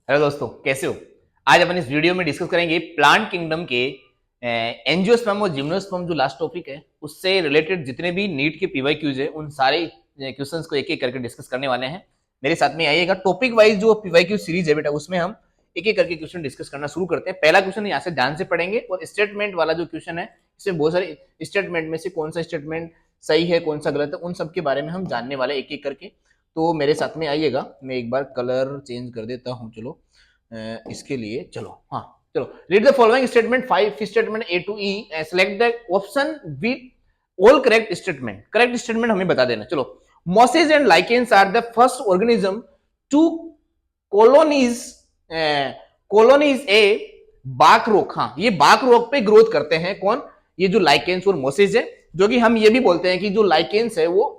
Hello दोस्तों, कैसे हो। आज अपन इस वीडियो में डिस्कस करेंगे प्लांट किंगडम के एंजियोस्पर्म और जिम्नोस्पर्म जो लास्ट टॉपिक है उससे रिलेटेड जितने भी नीट के पीवाईक्यूज है उन सारे क्वेश्चंस को एक एक करके डिस्कस करने वाले हैं। मेरे साथ में आइएगा। टॉपिक वाइज जो पीवाईक्यू सीरीज है बेटा उसमें हम एक एक करके क्वेश्चन डिस्कस करना शुरू करते हैं। पहला क्वेश्चन यहाँ से ध्यान से पढ़ेंगे और स्टेटमेंट वाला जो क्वेश्चन है इसमें बहुत सारे स्टेटमेंट में से कौन सा स्टेटमेंट सही है कौन सा गलत है उन सब के बारे में हम जानने वाले एक एक करके। तो मेरे साथ में आइएगा। मैं एक बार कलर चेंज कर देता हूँ। चलो इसके लिए चलो हाँ चलो read the following statement 5 statement A to E select the option with all correct statement. Correct statement हमें बता देना। चलो, mosses and lichens are the first organism to colonies colonies a bare rock. हाँ, ये बाक रॉक पे growth करते हैं कौन? ये जो लाइकेन्स और मॉसेज है, जो कि हम ये भी बोलते हैं कि जो लाइकेन्स है वो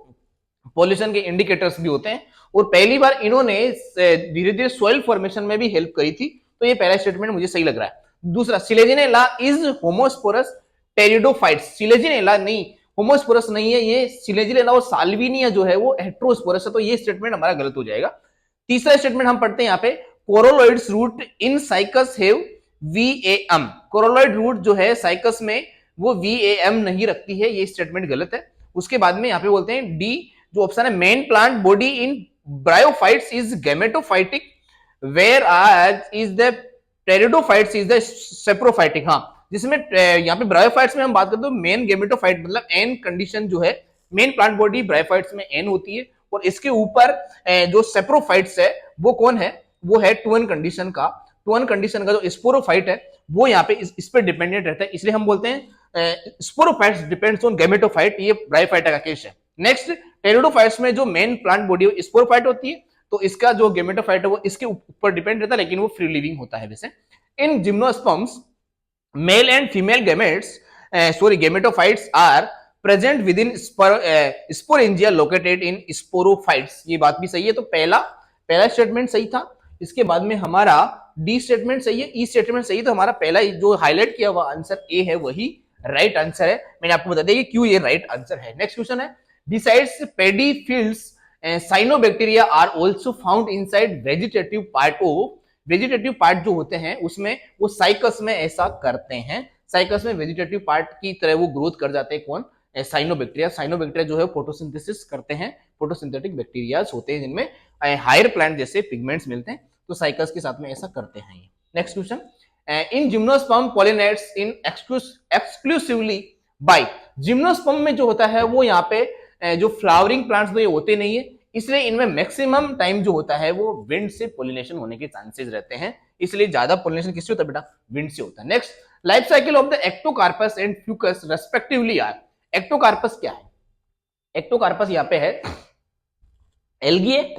पॉल्यूशन के इंडिकेटर्स भी होते हैं और पहली बार इन्होंने धीरे धीरे सॉइल फॉर्मेशन में भी हेल्प करी थी। तो ये पहला स्टेटमेंट मुझे सही लग रहा है। दूसरा, Selaginella is homosporous pteridophytes. Selaginella नहीं, होमोस्पोरस नहीं है ये। सिलेजिनेला और साल्विनिया जो है वो हेट्रोस्पोरस है। तो ये स्टेटमेंट हमारा गलत हो जाएगा। तीसरा स्टेटमेंट हम पढ़ते हैं यहाँ पे, coralloid root in Cycas have VAM. Coralloid root जो है साइकस में वो वीएएम नहीं रखती है। ये स्टेटमेंट गलत है। उसके बाद में यहाँ पे बोलते हैं डी जो ऑप्शन है, main plant body in bryophytes is gametophytic whereas is the pteridophytes is the saprophytic. हाँ, जिसमें यहाँ पे ब्रायोफाइट्स में हम बात करते हैं मेन गैमेटोफाइट मतलब एन कंडीशन जो है, मेन प्लांट बॉडी ब्रायोफाइट्स में एन होती है और इसके ऊपर जो सेप्रोफाइट्स है वो कौन है? वो है टू एन कंडीशन का। टू एन कंडीशन का जो स्पोरोफाइट है वो यहाँ पे इस पर डिपेंडेंट रहता है, इसलिए हम बोलते हैं स्पोरोफाइट्स डिपेंड्स ऑन गैमेटोफाइट। ये ब्रायोफाइटा का केस है। नेक्स्ट, टेरिडोफाइट्स में जो मेन प्लांट बॉडी स्पोरोफाइट होती है तो इसका जो गेमेटोफाइट है वो इसके ऊपर डिपेंड रहता है, लेकिन वो फ्री लिविंग होता है। वैसे in gymnosperms male and female gametes gametophytes are present within sporangia located in sporophytes. ये बात भी सही है। तो पहला स्टेटमेंट सही था। इसके बाद में हमारा डी स्टेटमेंट सही है, ई स्टेटमेंट सही है। तो हमारा पहला जो हाईलाइट किया हुआ आंसर ए है वही राइट आंसर है। मैंने आपको बता दिया कि क्यों ये राइट आंसर है। नेक्स्ट क्वेश्चन है, besides paddy fields cyanobacteria are also found inside vegetative part of vegetative part जो होते हैं उसमें वो साइकस में ऐसा करते हैं। साइकस में वेजिटेटिव पार्ट की तरह वो ग्रोथ कर जाते हैं कौन? साइनोबैक्टीरिया। साइनोबैक्टीरिया जो है फोटोसिंथेसिस करते हैं। फोटोसिंथेटिक बैक्टीरियाज होते हैं जिनमें हायर प्लांट जैसे पिगमेंट्स मिलते हैं। तो साइकस के साथ में ऐसा करते हैं। Next question, in gymnosperm pollinates in exclusively by. Gymnosperm में जो होता है वो यहाँ पे जो फ्लावरिंग प्लांट्स तो ये होते नहीं है, इसलिए इनमें मैक्सिमम टाइम जो होता है वो विंड से पोलिनेशन होने के चांसेस रहते हैं। इसलिए ज्यादा पोलिनेशन किससे होता है बेटा? विंड से होता है। Next, life cycle of the Ectocarpus and Fucus respectively are. Ectocarpus क्या है? एक्टोकार्पस यहाँ पे है एल्गी है,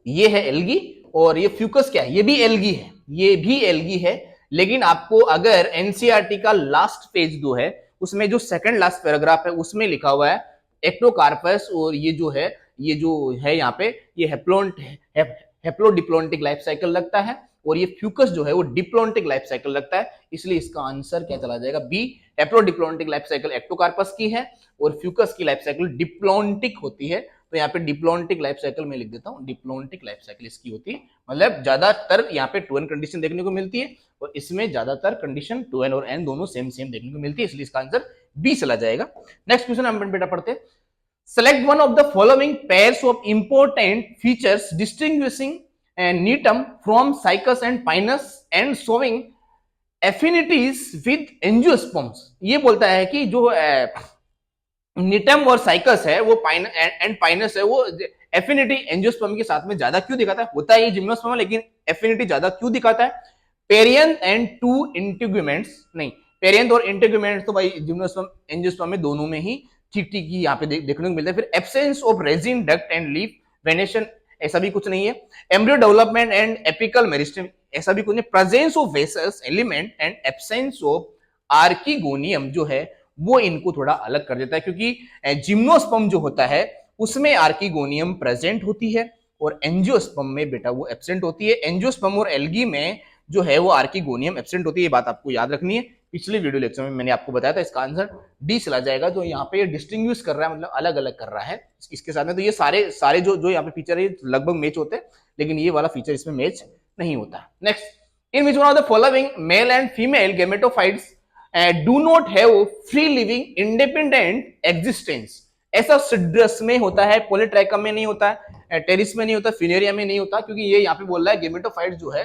ये है एल्गी। और ये फ्यूकस क्या है? ये भी एल्गी है, ये भी एल्गी है। लेकिन आपको अगर एनसीईआरटी का लास्ट पेज जो है उसमें जो सेकंड लास्ट पैराग्राफ है उसमें लिखा हुआ है एक्टोकार्पस और ये जो है यहाँ पे ये हेप्लोडिप्लोन्टिक लाइफ साइकिल लगता है और ये फ्यूकस जो है वो डिप्लोन्टिक लाइफ साइकिल लगता है। इसलिए इसका आंसर क्या चला जाएगा? बी। हेप्लोडिप्लोन्टिक लाइफ साइकिल एक्टोकार्पस की है और फ्यूकस की लाइफ साइकिल डिप्लोन्टिक होती है। तो यहाँ पे डिप्लोन्टिक लाइफ साइकिल में लिख देता हूँ, डिप्लोन्टिक लाइफ साइकिल इसकी होती है। मतलब ज्यादातर यहाँ पे टू एन कंडीशन देखने को मिलती है और इसमें ज्यादातर कंडीशन टू एन और एन दोनों सेम सेम देखने को मिलती है, इसलिए इसका आंसर बी चला जाएगा। नेक्स्ट क्वेश्चन हम बेटा पढ़ते हैं, select one of the following pairs of important features distinguishing Netum from Cycas and Pinus and showing affinities with Angiosperms। ये बोलता है कि जो निटम और साइकस है वो एंड पाइनस है वो एफिनिटी एंजियोस्पर्म के साथ में ज्यादा क्यों दिखाता है? होता है ये जिम्नोस्पर्म लेकिन एफिनिटी ज्यादा क्यों दिखाता है? पेरियन एंड टू इंटीग्यूमेंट्स नहीं, पेरियन और इंटीग्यूमेंट्स तो भाई जिम्नोस्पर्म एंजियोस्पर्म में दोनों में ही ठीक ठीक ही यहाँ पे देखने को मिलता है। फिर absence of resin duct and leaf venation ऐसा भी कुछ नहीं है। Embryo development and apical meristem ऐसा भी कुछ नहीं। प्रेजेंस ऑफ वेसस element and absence of archegonium जो है वो इनको थोड़ा अलग कर देता है, क्योंकि जिम्नोस्पर्म जो होता है उसमें आर्किगोनियम प्रेजेंट होती है और एंजियोस्पर्म में बेटा वो एब्सेंट होती है। एंजियोस्पर्म और एल्गी में जो है वो आर्किगोनियम एब्सेंट होती है। ये बात आपको याद रखनी है। पिछले वीडियो लेक्चर में मैंने आपको बताया था इसका आंसर डी चला जाएगा। जो यहाँ पे डिस्टिंग्विश कर रहा है मतलब अलग अलग कर रहा है इसके साथ में। तो ये सारे जो यहाँ पे फीचर है लगभग मैच होते हैं, लेकिन ये वाला फीचर इसमें मैच नहीं होता। Next, in which one of the following mail and female gametophytes do not have free living independent existence. ऐसा सिड्रस में होता है, पॉलीट्राइकम में नहीं होता है, टेरिस में नहीं होता, फिनेरिया में नहीं होता, क्योंकि ये यहाँ पे बोल रहा है गेमेटोफाइट्स जो है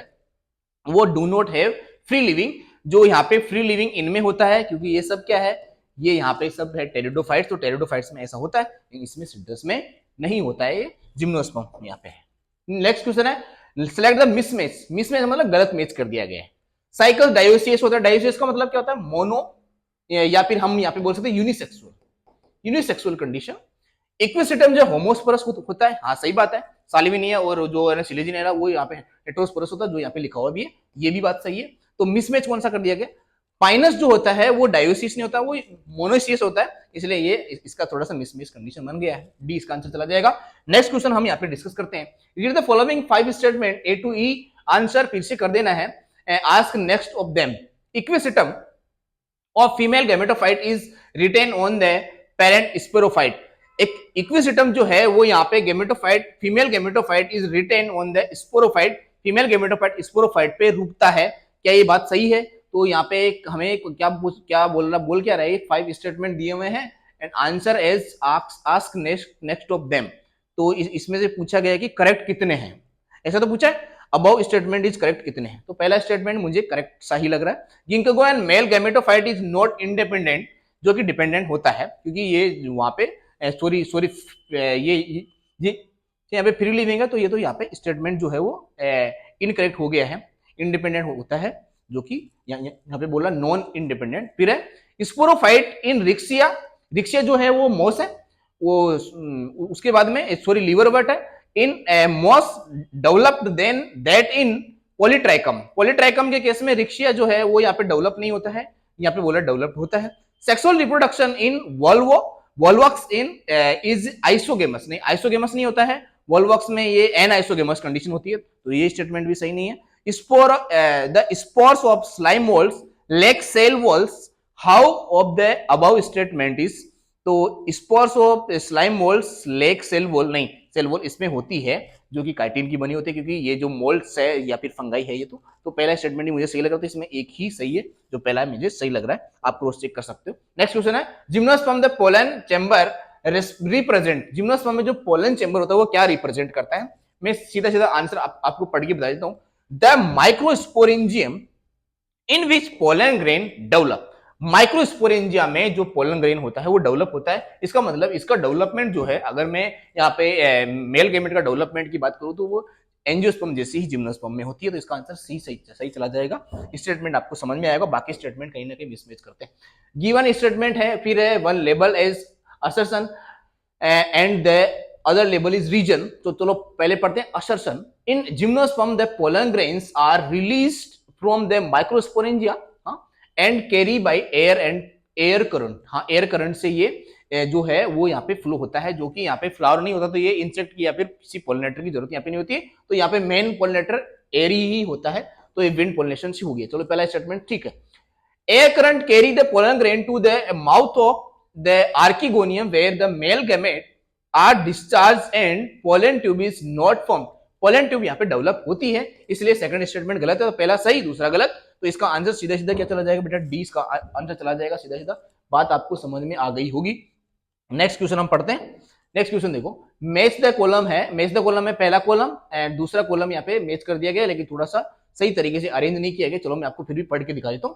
वो do not have free living. जो यहाँ पे फ्री लिविंग इनमें होता है, क्योंकि ये सब क्या है, ये यहाँ पे सब है टेरिडोफाइट्स, तो टेरिडोफाइट्स में ऐसा होता है, लेकिन इसमें सिड्रस में नहीं होता है, ये जिम्नोस्पर्म यहाँ पे है। नेक्स्ट क्वेश्चन है, सिलेक्ट द मिसमैच। मिसमैच मतलब गलत मैच कर दिया गया है। साइकिल डायोसियस होता है, डायोसियस का मतलब क्या होता है, मोनो, या फिर हम यहाँ पे बोल सकते हैं यूनिसेक्सुअल, यूनिसेक्सुअल कंडीशन। इक्विसिटम जो होमोस्पोरस होता है, हाँ सही बात है, सालिविनिया और जो है ना सिलेजिनेरा वो यहाँ पे हेटेरोस्पोरस होता है, जो यहाँ पे लिखा हुआ भी है, ये भी बात सही है। तो मिसमैच कौन सा कर दिया गया, पाइनस जो होता है वो डायोसिस नहीं होता, वो मोनोसियस होता है, इसलिए ये इसका थोड़ा सा मिसमैच कंडीशन बन गया है, डी इसका आंसर चला जाएगा। नेक्स्ट क्वेश्चन हम यहाँ पे डिस्कस करते हैं, read the following 5 statement A to E, answer फिर से कर देना है, ask next of them, Equisetum of female gametophyte is retain on the parent sporophyte. एक इक्विसिटम जो है वो यहाँ पे gametophyte, female gametophyte is retain on the sporophyte, female gametophyte sporophyte पे रुकता है, क्या ये बात सही है? तो यहाँ पे हमें क्या बोल क्या रहा है, 5 स्टेटमेंट दिए हुए हैं and answer as ask next of them. तो इसमें से पूछा गया कि करेक्ट कितने हैं, ऐसा तो पूछा है, अबव स्टेटमेंट इज करेक्ट कितने हैं। तो पहला स्टेटमेंट मुझे करेक्ट सही लग रहा है, ginkgo and male gametophyte is not independent, जो कि डिपेंडेंट होता है, क्योंकि ये वहां पे सॉरी ये यहाँ पे फ्री लिविंग है, तो ये तो यहाँ पे स्टेटमेंट जो है वो इनकरेक्ट हो गया है, इंडिपेंडेंट होता है, जो कि यहाँ पे बोला नॉन इंडिपेंडेंट। फिर है स्पोरोफाइट इन रिक्सिया, रिक्सिया जो है वो मॉस है, वो उसके बाद में सॉरी लीवरवर्ट है, in moss developed than that in polytrichum, polytrichum के केस में रिक्सिया जो है वो यहाँ पे डेवलप नहीं होता है, यहाँ पे बोला डेवलप्ड होता है। Sexual reproduction in volvox in is isogamous, नहीं आइसोगेमस नहीं होता है, वोल्वॉक्स में ये एन आइसोगेमस कंडीशन होती है, तो ये स्टेटमेंट भी सही नहीं है। The spores of slime molds lack cell walls. How of the above statement is? तो spores of slime molds lack cell wall, नहीं सेल वॉल इसमें होती है, जो कि काइटिन की बनी होती है, क्योंकि ये जो मोल्ड्स है या फिर फंगाई है ये तो पहला स्टेटमेंट ही मुझे सही लग रहा था, इसमें एक ही सही है, जो पहला है मुझे सही लग रहा है, आप क्रॉस चेक कर सकते हो। नेक्स्ट क्वेश्चन है, gymnosperm the pollen chamber represent, gymnosperm में जो पोलन चैम्बर होता है वो क्या रिप्रेजेंट करता है? मैं सीधा आंसर आपको पढ़ के बता देता हूं। The microsporangium in which pollen grain develop, microsporangia में जो पोलन ग्रेन होता है वो डेवलप होता है, इसका मतलब इसका डेवलपमेंट जो है, अगर मैं यहाँ पे मेल गैमेट का डेवलपमेंट की बात करूं तो वो एंजियोस्पर्म जैसी ही जिम्नोस्पर्म में होती है, तो इसका आंसर सी सही चला जाएगा। स्टेटमेंट आपको समझ में आएगा, बाकी स्टेटमेंट कहीं ना कहीं मिसमैच करते हैं। गिवन स्टेटमेंट है, फिर है one label as assertion and the other label is reason, तो चलो पहले पढ़ते हैं assertion. In gymnosperm the pollen grains are released from the microsporangia and carry by air and air current, हाँ एयर करंट से ये जो है वो यहाँ पे फ्लो होता है, जो कि यहाँ पे फ्लावर नहीं होता, तो ये इंसेक्ट की या फिर किसी पोलिनेटर की जरूरत यहाँ पे नहीं होती है, तो यहाँ पे मेन पोलिनेटर एयर ही होता है, तो ये विंड पोलिनेशन से हो गया। चलो पहला स्टेटमेंट ठीक है। Air current carry the pollen grain to the mouth of the archegonium where the male gamete are discharge and pollen tube is not form, pollen tube यहाँ पे डेवलप होती है, इसलिए सेकंड स्टेटमेंट गलत है, तो पहला सही दूसरा गलत, तो इसका आंसर सीधा क्या चला जाएगा बेटा, डी इसका आंसर चला जाएगा, सीधा बात आपको समझ में आ गई होगी। नेक्स्ट क्वेश्चन हम पढ़ते हैं। नेक्स्ट क्वेश्चन देखो, मैच द कॉलम है, मैच द कॉलम में पहला कॉलम एंड दूसरा कॉलम यहाँ पे मैच कर दिया गया, लेकिन थोड़ा सा सही तरीके से अरेंज नहीं किया गया, चलो मैं आपको फिर भी पढ़ के दिखा देता हूँ।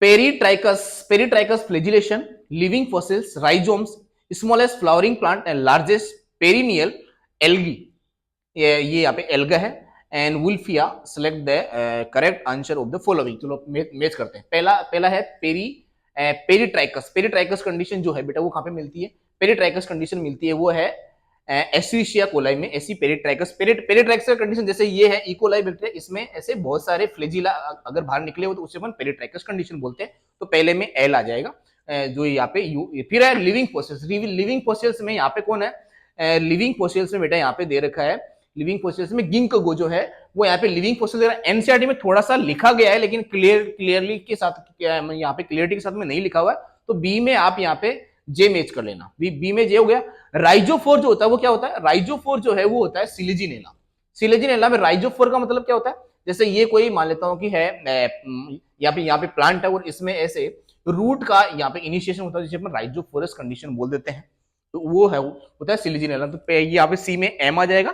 Peritrichous flagellation, living fossils, rhizomes, smallest flowering plant and largest perennial algae, ये यहाँ पे एल्गा है, and Wolffia, select the correct answer of the following. चलो मैच करते हैं। पहला है पेरीट्राइकस कंडीशन जो है बेटा वो कहाँ पे मिलती है? पेरीट्राइकस कंडीशन मिलती है वो है एस्चेरिचिया कोलाई में, ऐसी पेरीट्राइकस का कंडीशन जैसे ये है इकोलाई बैक्टीरिया, इसमें ऐसे बहुत सारे फ्लैजिला अगर बाहर निकले हो तो उसे अपन पेरीट्राइकस कंडीशन बोलते हैं, तो पहले में एल आ जाएगा, जो यहाँ पे यू। फिर है लिविंग फोसिल्स, लिविंग फोसिल्स में यहाँ पे कौन है? लिविंग फोसिल्स में बेटा यहाँ पे दे रखा है, लिविंग फोसिल्स में गिंकगो जो है वो यहाँ पे लिविंग फोसिल एनसीईआरटी में थोड़ा सा लिखा गया है, लेकिन क्लियरली के साथ यहाँ पे क्लियरिटी के साथ में नहीं लिखा हुआ है, तो बी में आप यहाँ पे जे मैच कर लेना, बी में जे हो गया। राइजोफोर जो होता है वो क्या होता है, राइजोफोर जो है वो होता है सिलिजिनेला। सिलिजिनेला में राइजोफोर का मतलब क्या होता है, जैसे ये कोई मान लेता हूं कि है यहाँ पे प्लांट है और इसमें ऐसे रूट का यहाँ पे इनिशिएशन होता है जिसे अपन राइजोफोरस कंडीशन बोल देते हैं, तो वो है होता है सिलिजिनेला। तो यहाँ पे सी में एम आ जाएगा।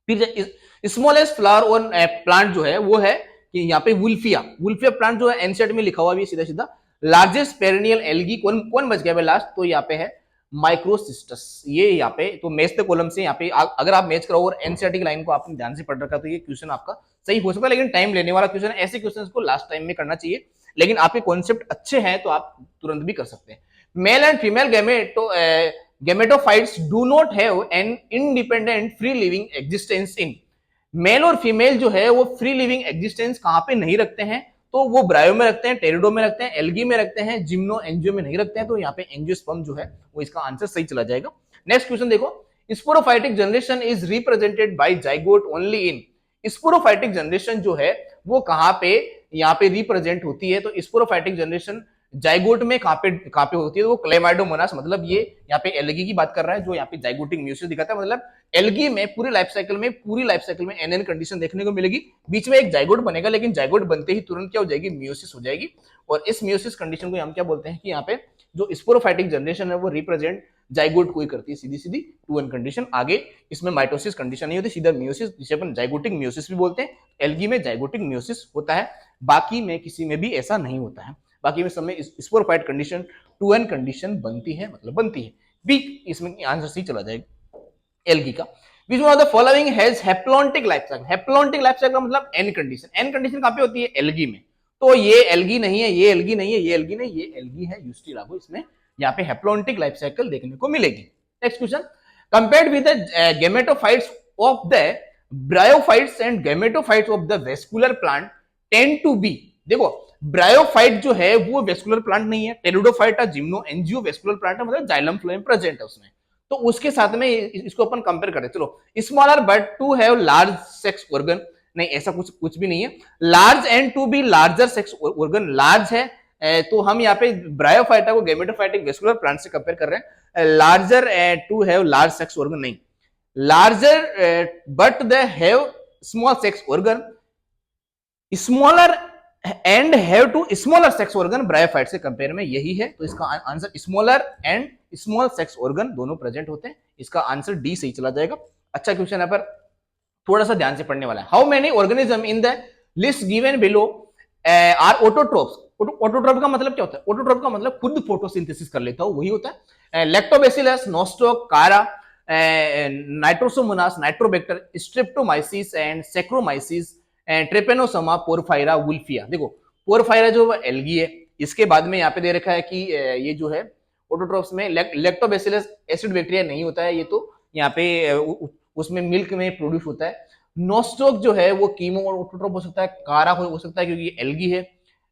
फिर स्मॉलेस्ट फ्लावर और प्लांट जो है वो है कि यहाँ पे वुल्फिया, वुल्फिया प्लांट जो है एनसेट में लिखा हुआ भी सीधा सीधा। लार्जेस्ट पेरिनियल एल्गी कौन कौन बच गया लास्ट, तो यहाँ पे है माइक्रोसिस्टस। ये यहाँ पे तो मैच द कॉलम से यहाँ पे अगर आप मैच कराओ और एनसीईआरटी की लाइन को आपने ध्यान से पढ़ रखा तो ये क्वेश्चन आपका सही हो सकता है, लेकिन टाइम लेने वाला क्वेश्चन, ऐसे क्वेश्चन को लास्ट टाइम में करना चाहिए, लेकिन आपके कॉन्सेप्ट अच्छे हैं तो आप तुरंत भी कर सकते हैं। Male and female gametophytes do not have an independent free living existence in. मेल और फीमेल जो है वो फ्री लिविंग एग्जिस्टेंस कहां पे नहीं रखते हैं, तो वो ब्रायो में रखते हैं, टेरिडो में रखते हैं, एल्गी में रखते हैं, जिम्नो एंजियो में नहीं रखते हैं, तो यहाँ पे एंजियोस्पर्म जो है वो इसका आंसर सही चला जाएगा। नेक्स्ट क्वेश्चन देखो, sporophytic generation is represented by zygote only in. Sporophytic generation जो है वो कहां पे यहाँ पे रिप्रेजेंट होती है, तो स्पोरोफाइटिक जनरेशन जाइगोट में कहां पे होती है, तो वो क्लेमाइडोमोनास, मतलब ये यहाँ पे एल्गी की बात कर रहा है जो यहाँ पे जाइगोटिक म्यूसिस दिखाता है, मतलब एल्गी में पूरी लाइफ साइकिल में एनएन कंडीशन देखने को मिलेगी, बीच में एक जाइगोट बनेगा, लेकिन जाइगोट बनते ही तुरंत क्या हो जाएगी, म्यूसिस हो जाएगी। और इस म्यूसिस कंडीशन को हम क्या बोलते हैं कि यहाँ पे जो स्पोरोफाइटिक जनरेशन है वो रिप्रेजेंट जाइगोट को ही करती है, सीधी सीधी 2n कंडीशन। आगे इसमें माइटोसिस कंडीशन नहीं होती, सीधा म्यूसिस, जिसे अपन जाइगोटिक म्यूसिस भी बोलते हैं। एल्गी में जाइगोटिक म्यूसिस होता है, बाकी में किसी में भी ऐसा नहीं होता है, बाकी में समय स्पोरोफाइट कंडीशन 2n कंडीशन बनती है, मतलब बनती है। बी इसमें आंसर सी चला जाएगा एल्गी का। विच one of the following has haplontic life cycle. Haplontic life cycle का मतलब एन कंडीशन, एन कंडीशन कहां पे होती है, एल्गी में, तो ये एल्गी नहीं है, ये एल्गी नहीं है, ये एल्गी नहीं, ये एल्गी है, यूस्टी लागू, इसमें यहाँ पे हैप्लॉन्टिक लाइफ साइकिल देखने को मिलेगी। Next question, compared with the gametophytes of the bryophytes and gametophytes of the vascular plant tend to be. देखो ब्रायोफाइट जो है वो वेस्कुलर प्लांट नहीं है, टेरिडोफाइट है, जिम्नो एंजियो वेस्कुलर प्लांट है, मतलब जाइलम फ्लोएम प्रेजेंट है उसमें, तो उसके साथ में इसको अपन कंपेयर करें। चलो, smaller but to have large sex organ, नहीं ऐसा कुछ भी नहीं है। Large and to be larger sex organ, large है तो हम यहाँ पे ब्रायोफाइटा को गेमेटोफाइटिक वेस्कुलर प्लांट से कंपेयर कर रहे हैं। Larger to have large sex organ नहीं, larger but they have small sex organ, smaller and have to smaller sex organ bryophyte से कंपेयर में, यही है। तो इसका answer smaller and small sex organ दोनों प्रेजेंट होते हैं, इसका आंसर डी सही चला जाएगा। अच्छा क्वेश्चन है पर थोड़ा सा ध्यान से पढ़ने वाला है। How many organism in the list given below are autotrophs. Autotroph का मतलब क्या होता है, ऑटोट्रोप का मतलब खुद फोटोसिंथेसिस कर लेता हो, वही होता है। लैक्टोबैसिलस, नोस्टोक, कारा, Nitrosomonas, Nitrobacter, Streptomyces and saccharomyces, Trypanosoma, porphyra, Wolffia. देखो पोरफायरा जो एल्गी है, इसके बाद में यहाँ पे दे रखा है कि ये जो है ऑटोट्रोप्स में लैक्टोबैसिलस एसिड बैक्टीरिया नहीं होता है, ये तो यहाँ पे उसमें मिल्क में प्रोड्यूस होता है। नोस्टोक जो है वो कीमो ऑटोट्रोप हो सकता है, कारा हो सकता है क्योंकि ये एल्गी है।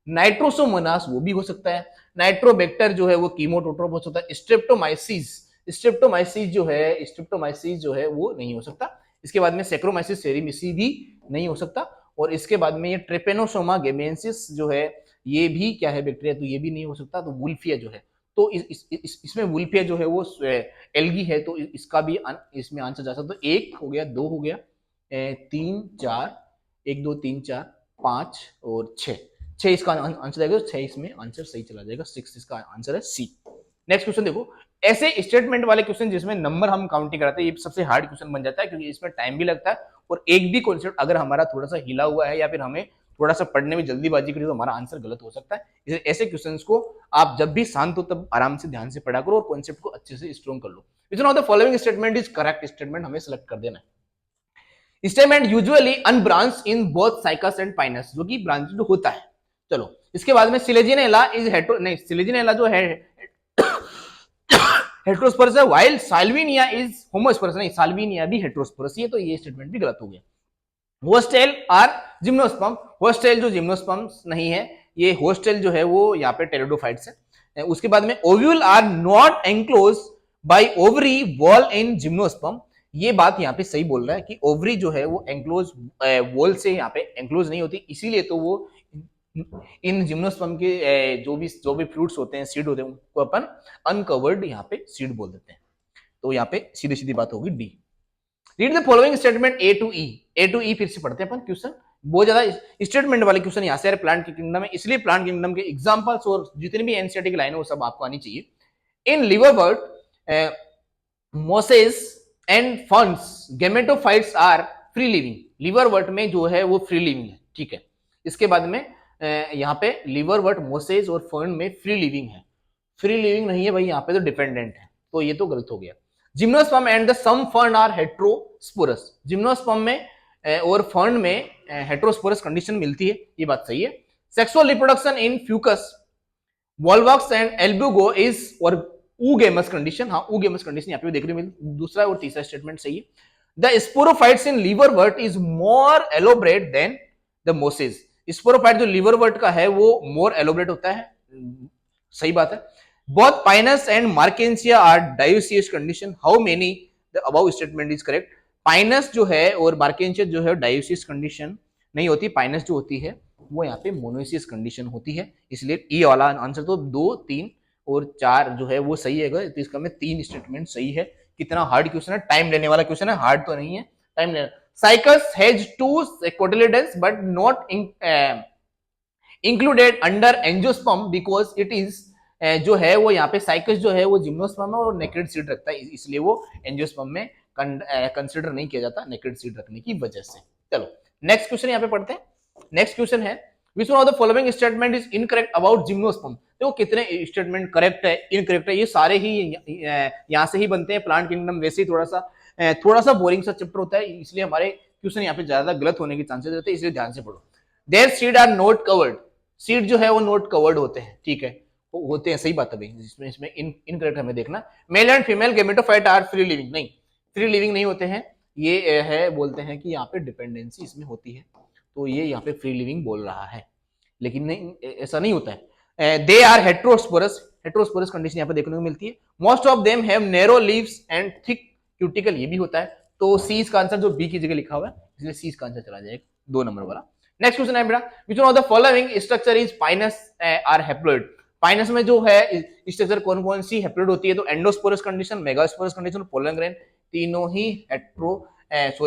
नाइट्रोसोमोनास वो भी हो सकता है, नाइट्रोबैक्टर जो है वो कीमो ऑटोट्रोप हो सकता है। स्ट्रेप्टोमाइसिस जो है वो नहीं हो सकता। इसके बाद में सैक्रोमाइसिस सेरेमिसी भी नहीं हो सकता, और इसके बाद में ये ट्रेपेनोसोमा गेमेंसिस जो है ये भी क्या है बैक्टीरिया, तो ये भी नहीं हो सकता। तो वुल्फिया जो है, तो इसमें वुल्फिया जो है वो एल्गी है, तो इसका भी इसमें आंसर जा सकता है। तो 1 हो गया, 2 हो गया, 3 4, 1 2 3 4 5 और 6 इसका आंसर आएगा। 6 इसमें आंसर सही चला जाएगा, 6 इसका आंसर है सी। नेक्स्ट क्वेश्चन देखो, ऐसे स्टेटमेंट वाले क्वेश्चन जिसमें नंबर हम काउंटिंग कराते हैं, ये सबसे हार्ड क्वेश्चन बन जाता है क्योंकि इसमें टाइम भी लगता है, और एक भी कॉन्सेप्ट अगर हमारा थोड़ा सा हिला हुआ है या फिर हमें थोड़ा सा पढ़ने में जल्दीबाजी करी तो हमारा आंसर गलत हो सकता है। इसलिए ऐसे क्वेश्चंस को आप जब भी शांत हो तब आराम से ध्यान से पढ़ा करो और कॉन्सेप्ट को अच्छे से स्ट्रॉन्ग कर लो। Which one of the following statement is correct statement, हमें सेलेक्ट कर देना है। Statement usually unbranch in both cycas and pinus, जो कि ब्रांचेड होता है। चलो, इसके बाद में सिलेजिनेला इज हेट्रो, नहीं सिलेजिनेला जो है हेट्रोस्पोरस है, व्हाइल साल्विनिया इज होमोस्पोरस, नहीं साल्विनिया भी हेट्रोस्पोरस है, तो ये स्टेटमेंट भी गलत हो गया। होस्टेल आर जिम्नोस्पर्म, होस्टेल जो जिम्नोस्पर्म नहीं है, ये होस्टेल जो है वो यहाँ पे टेरिडोफाइट्स है। उसके बाद में ovule are not enclose by ovary wall in gymnosperm, ये बात यहाँ पे सही बोल रहा है कि ओवरी जो है वो एंक्लोज वॉल से यहाँ पे एंक्लोज नहीं होती, इसीलिए तो वो इन जिम्नोस्पर्म के जो भी फ्रूट्स होते हैं, सीड होते हैं, उनको अपन अनकवर्ड यहाँ पे सीड बोल देते हैं। तो यहाँ पे सीधी सीधी बात होगी D. Read the following statement A to E. A to E फिर से पढ़ते हैं अपन क्वेश्चन, बहुत ज्यादा स्टेटमेंट वाले क्वेश्चन यहाँ से प्लांट की किंगडम है, इसलिए प्लांट किंगडम के एग्जांपल्स और जितनी भी एनसीईआरटी की लाइन है वो सब आपको आनी चाहिए। In liverwort mosses and ferns gametophytes are free living. Liverwort में जो है वो फ्री लिविंग है, ठीक है। इसके बाद में यहाँ पे लिवरवर्ट मोसेस और फर्न में फ्री लिविंग है, फ्री लिविंग नहीं है भाई, यहाँ पे तो डिपेंडेंट है, तो ये तो गलत हो गया। Gymnosperm and the some fern are heterosporous. Gymnosperm में और फर्न में हेट्रोस्पोरस कंडीशन मिलती है, ये बात सही है। Sexual reproduction in Fucus Volvox and Albugo is और ऊगेमस कंडीशन, हाँ ऊगेमस कंडीशन यहाँ पे देखने मिल। दूसरा और तीसरा स्टेटमेंट सही है। The sporophytes in liverwort is more elaborate than the mosses. Sporophyte जो लिवरवर्ट का है वो मोर एलोबरेट होता है, सही बात है। Both Pinus and Marchantia are dioecious condition, how many the above statement is correct. Pinus जो है और मार्केंसिया जो है डायोसियस कंडीशन नहीं होती, पाइनस जो होती है वो यहाँ पे मोनोसियस कंडीशन होती है, इसलिए ई वाला आंसर तो 2, 3 और 4 जो है वो सही है। तो इसका में 3 स्टेटमेंट सही है। कितना हार्ड क्वेश्चन है, टाइम लेने वाला क्वेश्चन है, हार्ड तो नहीं है, टाइम लेना। Cycas has 2 cotyledons but not included under angiosperm because it is जो है वो यहाँ पे साइकस जो है वो जिम्नोस्पर्म और नेकेड सीड रखता है, इसलिए वो एंजियोस्पर्म में कंसिडर नहीं किया जाता नेकेड सीड रखने की वजह से। चलो नेक्स्ट क्वेश्चन यहाँ पे पढ़ते हैं। नेक्स्ट क्वेश्चन है विच one of the following statement is incorrect about gymnosperm. देखो कितने स्टेटमेंट करेक्ट है, इनकरेक्ट है, ये सारे ही यहाँ से ही बनते हैं। प्लांट किंगडम वैसे ही थोड़ा सा बोरिंग सा चैप्टर होता है, इसलिए हमारे क्वेश्चन यहाँ पे ज्यादा गलत होने के चांसेस रहते हैं, इसलिए ध्यान से पढ़ो। Their seed are not covered. Seed जो है वो नॉट कवर्ड होते हैं, ठीक है, होते हैं, सही बात है भाई। इसमें इनकरेक्ट हमें देखना। Male and female gametophyte are free living, नहीं फ्री लिविंग नहीं होते हैं, ये है बोलते हैं कि यहाँ पे डिपेंडेंसी इसमें होती है, तो ये यहाँ पे फ्री लिविंग बोल रहा है, लेकिन नहीं ऐसा नहीं होता है। They are heterosporous, heterosporous condition यहाँ पे देखने को मिलती है। Most of them have narrow leaves and thick cuticle, ये भी होता है। तो सी का आंसर जो बी की जगह लिखा हुआ है, इसलिए सी का आंसर चला जाएगा 2 नंबर वाला। नेक्स्ट क्वेश्चन है बेटा, which one of the following structure is Pinus are haploid. Pinus में जो है स्ट्रक्चर कौन कौन सी हैप्लॉइड होती है, तो एंडोस्पोरस कंडीशन, मेगास्पोरस कंडीशन, पोलन ग्रेन, तीनों ही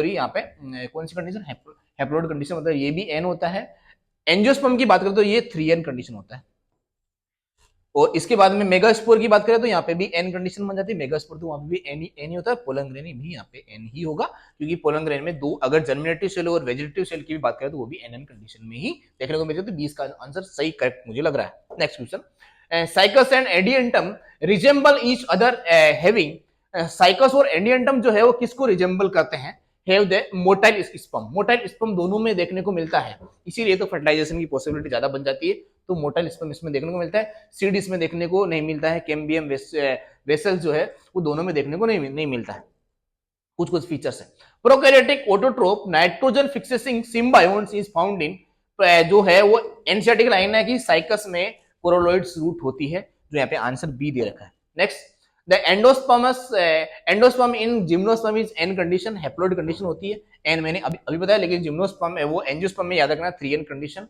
यहाँ पे कौन सी कंडीशन, हैप्लॉइड कंडीशन, मतलब ये भी एन होता है। एंजियोस्पर्म की बात करें तो ये 3n कंडीशन होता है, और इसके बाद में मेगास्पोर की बात करें तो यहाँ पे भी n कंडीशन बन जाती है। मेगास्पोर तो वहां पे भी n ही होता है, पोलन ग्रेन भी यहाँ पे n ही होगा, क्योंकि पोलन ग्रेन में 2 अगर जर्मिनेटिव सेल और वेजिटेटिव सेल की भी बात करें तो वो भी nn कंडीशन में ही देखने को मिलती है। तो 20 का आंसर सही करेक्ट मुझे लग रहा है। Next question, cycas and Adiantum resemble each other having. Cycas और एडियंटम जो है वो किसको रिजेंबल करते हैं, have the motile sperm. Motile sperm दोनों में देखने को मिलता है, इसीलिए तो फर्टिलाइजेशन की पॉसिबिलिटी ज्यादा बन जाती है। तो मोटाइल स्पर्म इसमें देखने को मिलता है, सीड इसमें देखने को नहीं मिलता है। कैम्बियम वेसल जो है वो दोनों में देखने को नहीं मिलता है, कुछ फीचर्स है। Prokaryotic autotroph nitrogen fixing symbionts is found in, जो है वो एनसीईआरटी की लाइन है कि साइकस में कोरोलोइड्स रूट होती है, जो यहाँ पे आंसर बी दे रखा है। Next, the endosperm in gymnosperm is an condition, haploid condition होती है। एन मैंने अभी बताया, लेकिन जिम्नोस्पर्म है वो एंजियोस्पर्म में याद रखना 3n कंडीशन,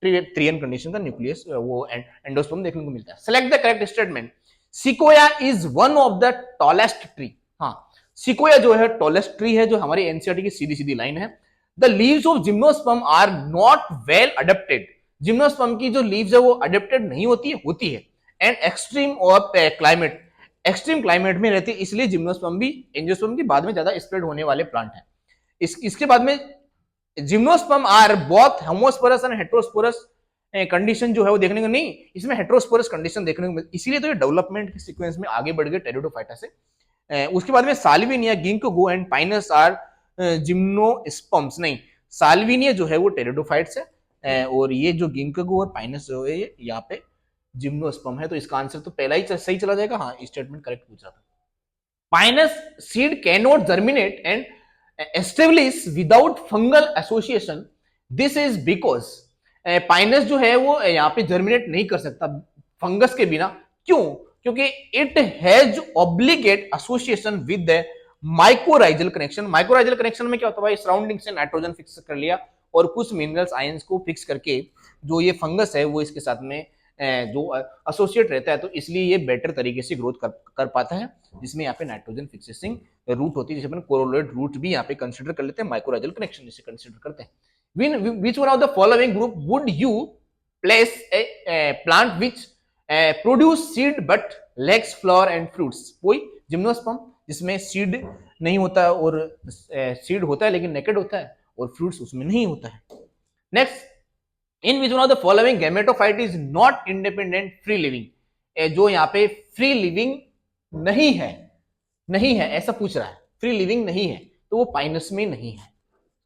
3n कंडीशन का न्यूक्लियस वो एंडोस्पर्म देखने को मिलता है। Select the correct statement, Sequoia is one of the tallest tree. हाँ, सिकोया जो है टॉलेस्ट ट्री है, जो हमारी एनसीईआरटी की सीधी सीधी लाइन है। The leaves of gymnosperm are not well adapted. Gymnosperm की जो लीव्स है वो अडेप्टेड नहीं होती है। And extreme of climate, extreme climate में रहती है, इसलिए जिम्नोस्पर्म भी एंजियोस्पर्म के बाद में ज्यादा स्प्रेड होने वाले प्लांट है। इसके बाद में gymnosperm are both homosporous and heterosporous condition जो है वो देखने को नहीं, इसमें हेट्रोस्पोरस कंडीशन देखने को मिलती, इसीलिए तो ये डेवलपमेंट के सीक्वेंस में आगे बढ़ गए टेरिडोफाइटा से। उसके बाद में Salvinia, Ginkgo and Pinus are gymnosperms. नहीं, साल्विनिया जो है वो टेरिडोफाइट्स है, और ये जो गिंको और पाइनस जो है ये यहाँ पे जिम्नोस्पर्म है। तो इसका आंसर तो पहला ही सही चला जाएगा। हाँ, स्टेटमेंट करेक्ट पूछा था। Pinus seed can not germinate and establish without fungal association, this is because Pinus जो है वो यहाँ पे जर्मिनेट नहीं कर सकता फंगस के बिना। क्यों? क्योंकि it has obligate association with the mycorrhizal connection. Mycorrhizal connection में क्या होता है भाई, सराउंडिंग से नाइट्रोजन फिक्स कर लिया और कुछ मिनरल्स आयंस को फिक्स करके जो ये फंगस है वो इसके साथ में जो एसोसिएट रहता है, तो इसलिए ये बेटर तरीके से ग्रोथ कर पाता है, जिसमें यहाँ पे नाइट्रोजन फिक्सिंग रूट होती है, जिसे अपन कोरोलेट रूट भी यहाँ पे कंसिडर कर लेते हैं, माइक्रोराइजल कनेक्शन जिसे कंसिडर करते हैं। विच one of the following group would you place a plant which produce seed but lakhs flower and fruits? कोई जिम्नोस्पर्म जिसमें सीड नहीं होता और सीड होता है लेकिन नेकेड होता है और फ्रूट्स उसमें नहीं होता है। Next, in which one of the following gametophyte is not independent free living? जो यहाँ पे फ्री लिविंग नहीं है ऐसा पूछ रहा है, फ्री लिविंग नहीं है तो वो पाइनस में नहीं है।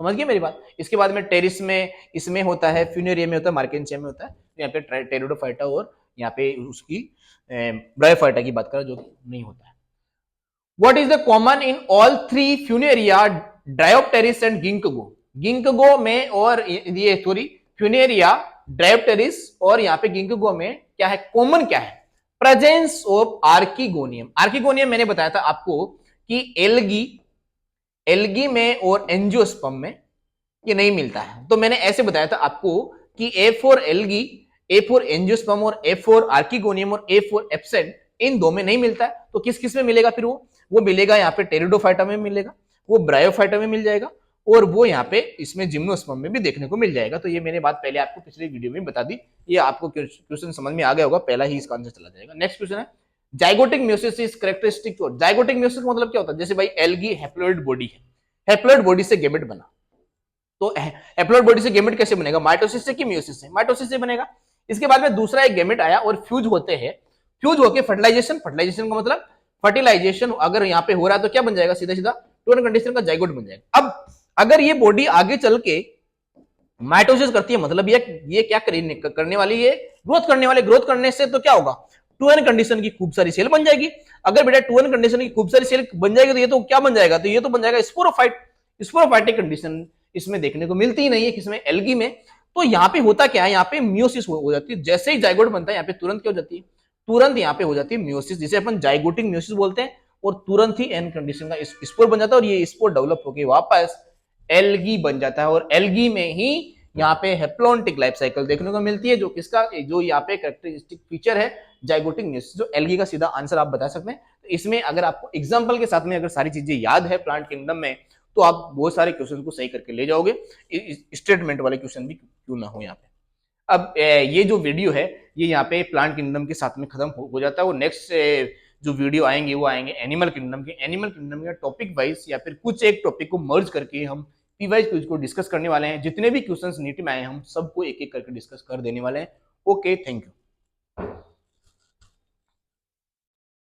समझ गए मेरी बात? इसके बाद में टेरिस में इसमें होता है, फ्यूनेरिया में होता है, मार्केंसिया में होता है, यहाँ पे टेरिडोफाइटा और यहाँ पे उसकी ब्रायोफाइटा की बात करें जो नहीं होता है। What is the common in all three Funaria, Diopteris and Ginkgo? गिंकगो में और ये सॉरी फ्यूनेरिया, ड्रायोप्टेरिस और यहाँ पे गिंकगो में क्या है कॉमन, क्या है? Presence of archegonium. आर्किगोनियम मैंने बताया था आपको कि एल्गी में और एंजियोस्पर्म में ये नहीं मिलता है, तो मैंने ऐसे बताया था आपको कि A for algae, A for angiosperm और ए फॉर आर्किगोनियम और ए फॉर एब्सेंट, इन दो में नहीं मिलता है, तो किस किस में मिलेगा फिर? वो मिलेगा यहाँ पे टेरिडोफाइटा में मिलेगा, वो ब्रायोफाइटा में मिल जाएगा और वो यहाँ पे इसमें जिम्नोस्पर्म में भी देखने को मिल जाएगा। तो ये मैंने बात पहले आपको पिछले वीडियो में बता दी, ये आपको क्वेश्चन समझ में आ गया होगा, पहला ही इसका आंसर चला जाएगा। नेक्स्ट क्वेश्चन है zygotic meiosis is characteristic. Zygotic meiosis मतलब क्या होता है? जैसे भाई एल्गी हैप्लॉइड बॉडी है, हैप्लॉइड बॉडी से गैमेट बना, तो हैप्लॉइड बॉडी से गैमेट कैसे बनेगा? माइटोसिस से कि मियोसिस से? माइटोसिस से बनेगा। इसके बाद में दूसरा एक गैमेट आया और फ्यूज होते हैं, फ्यूज होके फर्टिलाइजेशन, फर्टिलाइजेशन का मतलब फर्टिलाइजेशन अगर यहाँ पे हो रहा है तो क्या बन जाएगा? सीधा सीधा टू एन कंडीशन का जाइगोट बन जाएगा। अब अगर ये बॉडी आगे चल के माइटोसिस करती है, मतलब ये क्या करने वाली है? ग्रोथ करने वाली। ग्रोथ करने से तो क्या होगा? टू एन कंडीशन की खूब सारी सेल बन जाएगी। अगर बेटा टू एन कंडीशन की खूब सारी सेल बन जाएगी तो ये तो क्या बन जाएगा? तो ये तो बन जाएगा स्पोरोफाइट। स्पोरोफाइटिक कंडीशन इसमें देखने को मिलती ही नहीं है, किसमें? एल्गी में। तो यहाँ पे होता क्या है? यहाँ पे मियोसिस हो जाती है, जैसे ही जाइगोट बनता है यहाँ पे तुरंत क्या हो जाती है? तुरंत यहाँ पे हो जाती है मियोसिस, जिसे अपन जाइगोटिक मियोसिस बोलते हैं, और तुरंत ही एन कंडीशन का स्पोर बन जाता है और ये स्पोर डेवलप होकर वापस एल्गी बन जाता है और एल्गी में ही यहाँ पे हेप्लोन्टिक लाइफ साइकिल देखने को मिलती है, जो किसका, जो यहाँ पे कैरेक्टरिस्टिक फीचर है जाइगोटिक मियोसिस, जो एल्गी का सीधा आंसर आप बता सकते हैं। तो इसमें अगर आपको एग्जांपल के साथ में अगर सारी चीजें याद है प्लांट किंगडम में, तो आप बहुत सारे क्वेश्चन को सही करके ले जाओगे, स्टेटमेंट वाले क्वेश्चन भी क्यों ना हो यहाँ पे। अब ये जो वीडियो है ये यहाँ पे प्लांट किंगडम के साथ में खत्म हो जाता है। वो नेक्स्ट जो वीडियो आएंगे वो आएंगे एनिमल किंगडम के। एनिमल किंगडम के टॉपिक वाइज या फिर कुछ एक टॉपिक को मर्ज करके हम पी वाइज क्विज को डिस्कस करने वाले हैं। जितने भी क्वेश्चंस नीट में आए हम सबको एक एक करके डिस्कस कर देने वाले हैं। Okay, thank you.